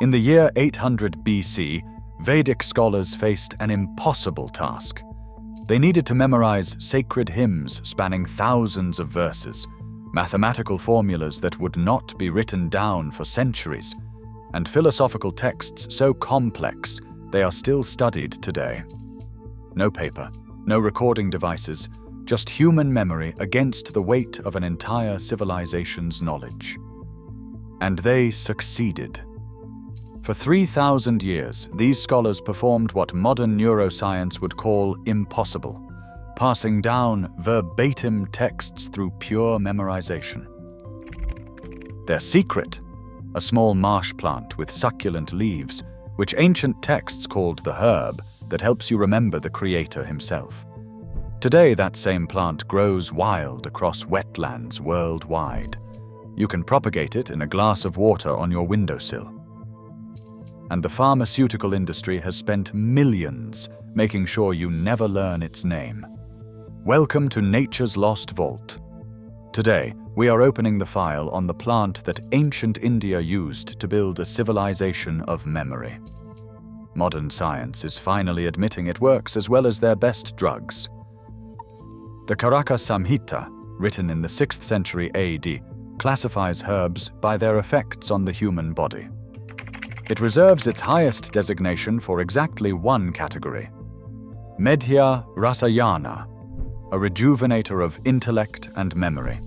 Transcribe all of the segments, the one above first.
In the year 800 BC, Vedic scholars faced an impossible task. They needed to memorize sacred hymns spanning thousands of verses, mathematical formulas that would not be written down for centuries, and philosophical texts so complex they are still studied today. No paper, no recording devices, just human memory against the weight of an entire civilization's knowledge. And they succeeded. For 3,000 years, these scholars performed what modern neuroscience would call impossible, passing down verbatim texts through pure memorization. Their secret? A small marsh plant with succulent leaves, which ancient texts called the herb, that helps you remember the Creator himself. Today, that same plant grows wild across wetlands worldwide. You can propagate it in a glass of water on your windowsill. And the pharmaceutical industry has spent millions making sure you never learn its name. Welcome to Nature's Lost Vault. Today, we are opening the file on the plant that ancient India used to build a civilization of memory. Modern science is finally admitting it works as well as their best drugs. The Charaka Samhita, written in the 6th century AD, classifies herbs by their effects on the human body. It reserves its highest designation for exactly one category: Medhya Rasayana, a rejuvenator of intellect and memory.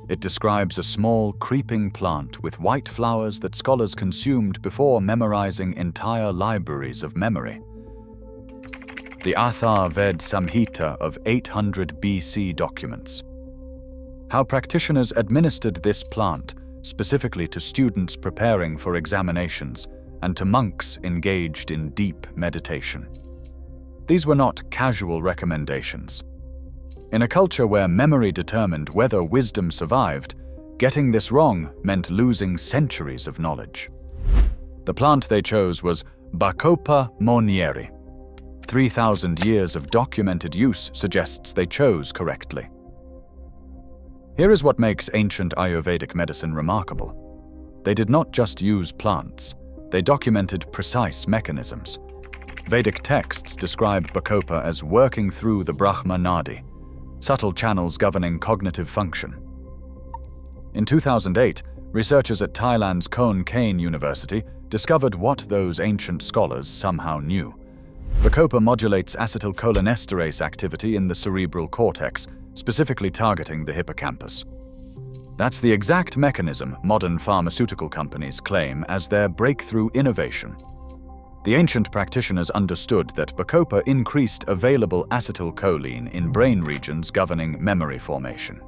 It describes a small, creeping plant with white flowers that scholars consumed before memorizing entire libraries of memory. The Athar-Ved Samhita of 800 BC documents how practitioners administered this plant specifically to students preparing for examinations and to monks engaged in deep meditation. These were not casual recommendations. In a culture where memory determined whether wisdom survived, getting this wrong meant losing centuries of knowledge. The plant they chose was Bacopa monnieri. 3,000 years of documented use suggests they chose correctly. Here is what makes ancient Ayurvedic medicine remarkable. They did not just use plants, they documented precise mechanisms. Vedic texts describe Bacopa as working through the Brahma nadi, subtle channels governing cognitive function. In 2008, researchers at Thailand's Khon Kaen University discovered what those ancient scholars somehow knew. Bacopa modulates acetylcholinesterase activity in the cerebral cortex, specifically targeting the hippocampus. That's the exact mechanism modern pharmaceutical companies claim as their breakthrough innovation. The ancient practitioners understood that Bacopa increased available acetylcholine in brain regions governing memory formation.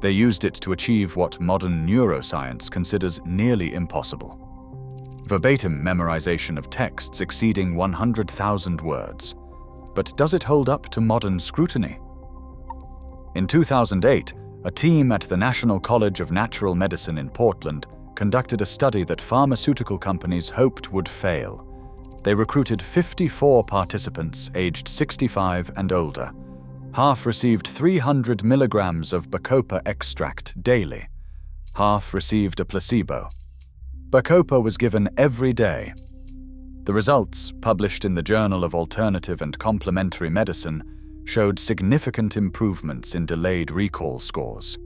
They used it to achieve what modern neuroscience considers nearly impossible: verbatim memorization of texts exceeding 100,000 words. But does it hold up to modern scrutiny? In 2008, a team at the National College of Natural Medicine in Portland conducted a study that pharmaceutical companies hoped would fail. They recruited 54 participants aged 65 and older. Half received 300 milligrams of Bacopa extract daily. Half received a placebo. Bacopa was given every day. The results, published in the Journal of Alternative and Complementary Medicine, showed significant improvements in delayed recall scores.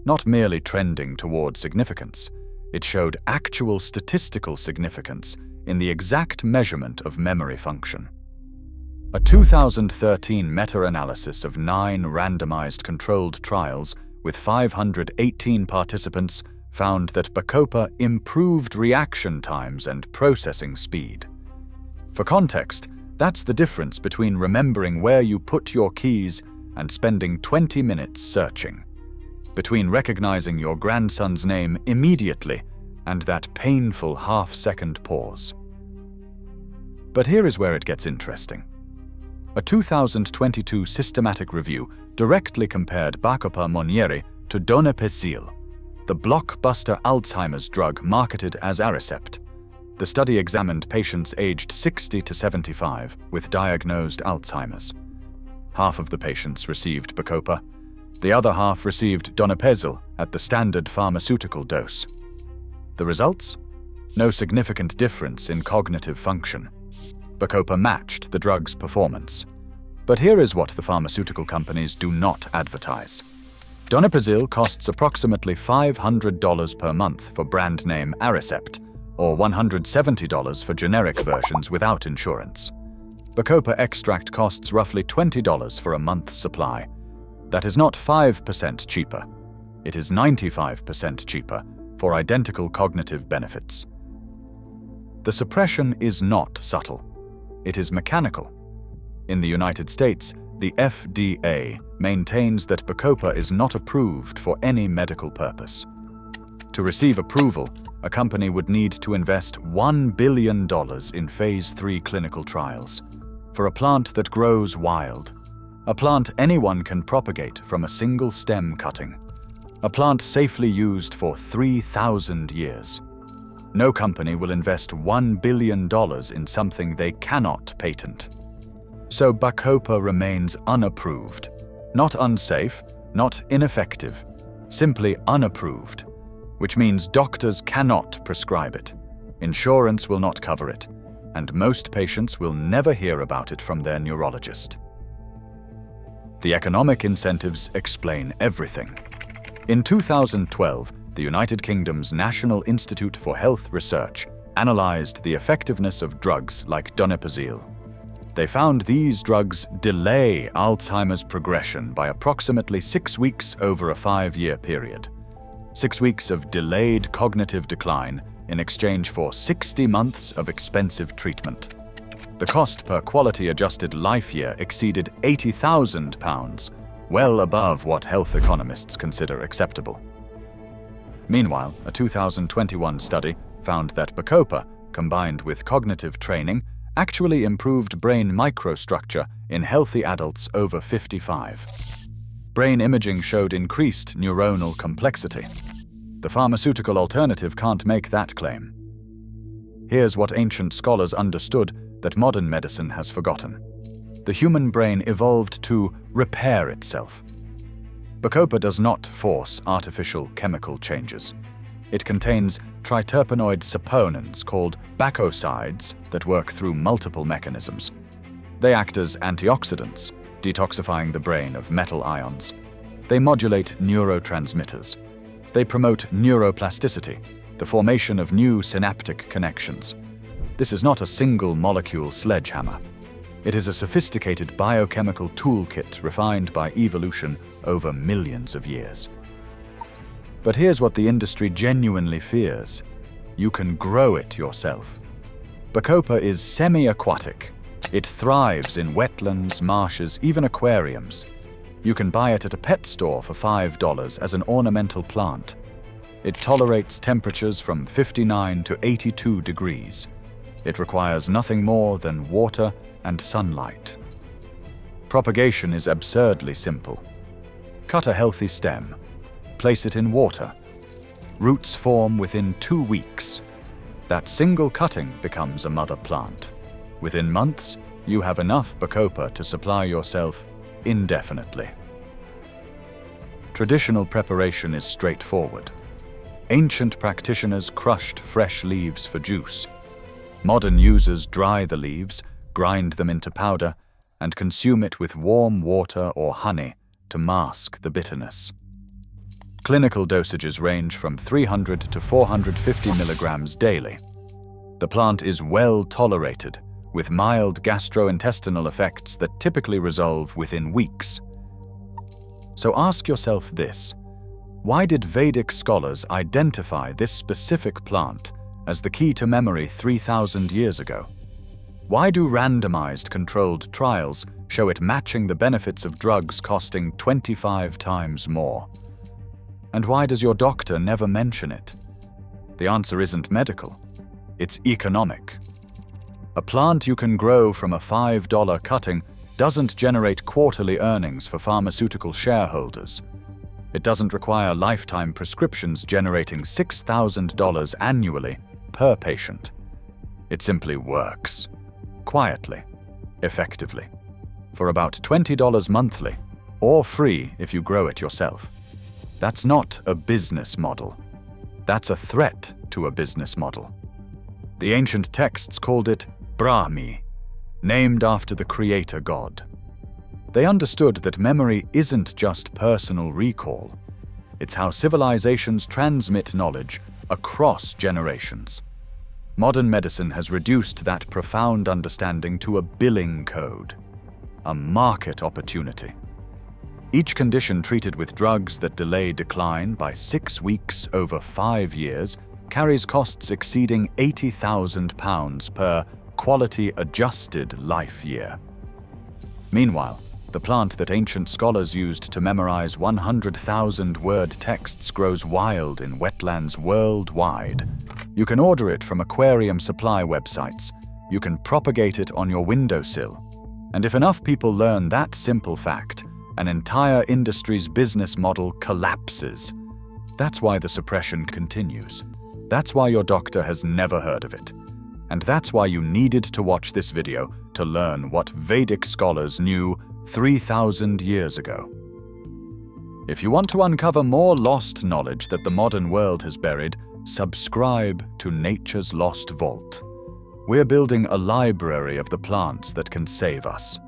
Not merely trending toward significance, it showed actual statistical significance in the exact measurement of memory function. A 2013 meta-analysis of 9 randomized controlled trials with 518 participants found that Bacopa improved reaction times and processing speed. For context, that's the difference between remembering where you put your keys and spending 20 minutes searching. Between recognizing your grandson's name immediately and that painful half-second pause. But here is where it gets interesting. A 2022 systematic review directly compared Bacopa monnieri to donepezil, the blockbuster Alzheimer's drug marketed as Aricept. The study examined patients aged 60 to 75 with diagnosed Alzheimer's. Half of the patients received Bacopa. The other half received donepezil at the standard pharmaceutical dose. The results? No significant difference in cognitive function. Bacopa matched the drug's performance. But here is what the pharmaceutical companies do not advertise. Donepezil costs approximately $500 per month for brand name Aricept, or $170 for generic versions without insurance. Bacopa extract costs roughly $20 for a month's supply. That is not 5% cheaper. It is 95% cheaper for identical cognitive benefits. The suppression is not subtle. It is mechanical. In the United States, the FDA maintains that Bacopa is not approved for any medical purpose. To receive approval, a company would need to invest $1 billion in Phase 3 clinical trials for a plant that grows wild, a plant anyone can propagate from a single stem cutting, a plant safely used for 3,000 years. No company will invest $1 billion in something they cannot patent. So Bacopa remains unapproved. Not unsafe, not ineffective, simply unapproved, which means doctors cannot prescribe it, insurance will not cover it, and most patients will never hear about it from their neurologist. The economic incentives explain everything. In 2012, the United Kingdom's National Institute for Health Research analyzed the effectiveness of drugs like donepezil. They found these drugs delay Alzheimer's progression by approximately 6 weeks over a 5-year period. 6 weeks of delayed cognitive decline in exchange for 60 months of expensive treatment. The cost per quality-adjusted life year exceeded £80,000, well above what health economists consider acceptable. Meanwhile, a 2021 study found that Bacopa, combined with cognitive training, actually improved brain microstructure in healthy adults over 55. Brain imaging showed increased neuronal complexity. The pharmaceutical alternative can't make that claim. Here's what ancient scholars understood that modern medicine has forgotten. The human brain evolved to repair itself. Bacopa does not force artificial chemical changes. It contains triterpenoid saponins called bacosides that work through multiple mechanisms. They act as antioxidants, detoxifying the brain of metal ions. They modulate neurotransmitters. They promote neuroplasticity, the formation of new synaptic connections. This is not a single molecule sledgehammer. It is a sophisticated biochemical toolkit refined by evolution over millions of years. But here's what the industry genuinely fears. You can grow it yourself. Bacopa is semi-aquatic. It thrives in wetlands, marshes, even aquariums. You can buy it at a pet store for $5 as an ornamental plant. It tolerates temperatures from 59 to 82 degrees. It requires nothing more than water and sunlight. Propagation is absurdly simple. Cut a healthy stem. Place it in water. Roots form within 2 weeks. That single cutting becomes a mother plant. Within months, you have enough Bacopa to supply yourself indefinitely. Traditional preparation is straightforward. Ancient practitioners crushed fresh leaves for juice. Modern users dry the leaves, grind them into powder, and consume it with warm water or honey to mask the bitterness. Clinical dosages range from 300 to 450 milligrams daily. The plant is well tolerated, with mild gastrointestinal effects that typically resolve within weeks. So ask yourself this: why did Vedic scholars identify this specific plant as the key to memory 3,000 years ago? Why do randomized controlled trials show it matching the benefits of drugs costing 25 times more? And why does your doctor never mention it? The answer isn't medical, it's economic. A plant you can grow from a $5 cutting doesn't generate quarterly earnings for pharmaceutical shareholders. It doesn't require lifetime prescriptions generating $6,000 annually per patient. It simply works. Quietly, effectively, for about $20 monthly, or free if you grow it yourself. That's not a business model. That's a threat to a business model. The ancient texts called it Brahmi, named after the creator god. They understood that memory isn't just personal recall. It's how civilizations transmit knowledge across generations. Modern medicine has reduced that profound understanding to a billing code, a market opportunity. Each condition treated with drugs that delay decline by 6 weeks over 5 years carries costs exceeding £80,000 per quality-adjusted life year. Meanwhile, the plant that ancient scholars used to memorize 100,000-word texts grows wild in wetlands worldwide. You can order it from aquarium supply websites. You can propagate it on your windowsill. And if enough people learn that simple fact, an entire industry's business model collapses. That's why the suppression continues. That's why your doctor has never heard of it. And that's why you needed to watch this video to learn what Vedic scholars knew 3,000 years ago. If you want to uncover more lost knowledge that the modern world has buried, subscribe to Nature's Lost Vault. We're building a library of the plants that can save us.